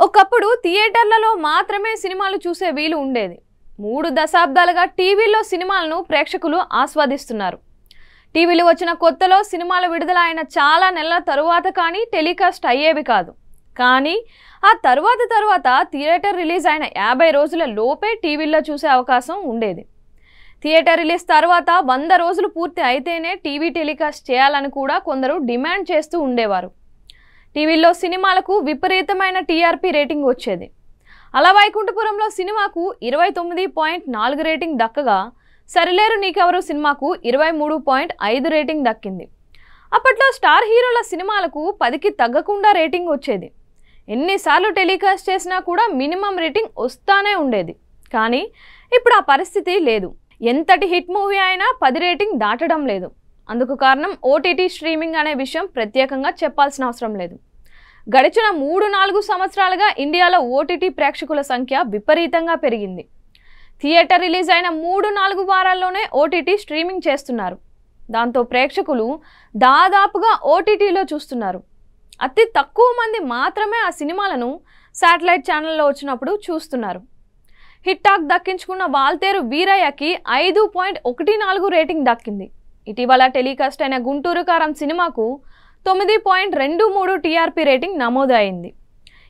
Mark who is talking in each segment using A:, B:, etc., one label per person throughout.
A: ఒకప్పుడు థియేటర్లలో మాత్రమే సినిమాలు చూసే వీలు ఉండేది. 3 దశాబ్దాలుగా టీవీలో సినిమాలను ప్రేక్షకులు ఆస్వాదిస్తున్నారు. టీవీలో వచ్చిన కొత్తలో సినిమాల విడుదల అయిన చాలా నెలల తరువాత కానీ టెలికాస్ట్ అయ్యేవి కాదు. కానీ ఆ తరువాత థియేటర్ రిలీజ్ అయిన 50 రోజుల లోపే టీవీల్లో చూసే అవకాశం ఉండేది. థియేటర్ రిలీజ్ తర్వాత 100 రోజులు పూర్తి అయితేనే టీవీ టెలికాస్ట్ చేయాలని కూడా కొందరు డిమాండ్ చేస్తూ ఉండేవారు. టీవీలో సినిమాలకు విపరీతమైన టీఆర్పీ రేటింగ్ వచ్చేది. అలా వైకుంఠపురంలో సినిమాకు 29.4 రేటింగ్ దక్కగా సరిలేరు నీకెవరు సినిమాకు 23.5 రేటింగ్ దక్కింది. అప్పట్లో స్టార్ హీరోల సినిమాలకు 10కి తగ్గకుండా రేటింగ్ వచ్చేది. ఎన్నిసార్లు టెలికాస్ట్ చేసినా కూడా మినిమం రేటింగ్ వస్తానే ఉండేది. కానీ ఇప్పుడు ఆ పరిస్థితి లేదు. ఎంతటి హిట్ మూవీ అయినా 10 రేటింగ్ దాటడం లేదు. అందుకు కారణం ఓటీటీ స్ట్రీమింగ్ అనే విషయం ప్రత్యేకంగా చెప్పాల్సిన అవసరం లేదు. గడిచిన 3-4 సంవత్సరాలుగా ఇండియాలో ఓటీటీ ప్రేక్షకుల సంఖ్య విపరీతంగా పెరిగింది. థియేటర్ రిలీజ్ అయిన 3-4 వారాల్లోనే ఓటీటీ స్ట్రీమింగ్ చేస్తున్నారు. దాంతో ప్రేక్షకులు దాదాపుగా ఓటీటీలో చూస్తున్నారు. అతి తక్కువ మంది మాత్రమే ఆ సినిమాలను శాటిలైట్ ఛానల్లో వచ్చినప్పుడు చూస్తున్నారు. హిట్ టాక్ దక్కించుకున్న వాల్తేరు వీరయ్యకి 5.14 రేటింగ్ దక్కింది. ఇటీవల టెలికాస్ట్ అయిన గుంటూరు కారం సినిమాకు 9.23 టీఆర్పీ రేటింగ్ నమోదు అయింది.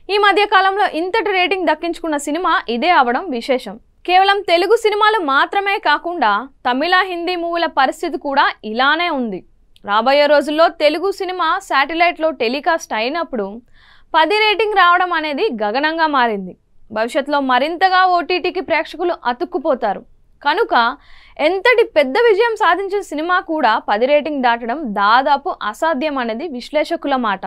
A: ఈ మధ్య కాలంలో ఇంతటి రేటింగ్ దక్కించుకున్న సినిమా ఇదే అవడం విశేషం. కేవలం తెలుగు సినిమాలు మాత్రమే కాకుండా తమిళ, హిందీ మూవీల పరిస్థితి కూడా ఇలానే ఉంది. రాబోయే రోజుల్లో తెలుగు సినిమా శాటిలైట్లో టెలికాస్ట్ అయినప్పుడు 10 రేటింగ్ రావడం అనేది గగనంగా మారింది. భవిష్యత్తులో మరింతగా ఓటీటీకి ప్రేక్షకులు అతుక్కుపోతారు. కనుక ఎంతటి పెద్ద విజయం సాధించిన సినిమా కూడా 10 రేటింగ్ దాటడం దాదాపు అసాధ్యం అనేది విశ్లేషకుల మాట.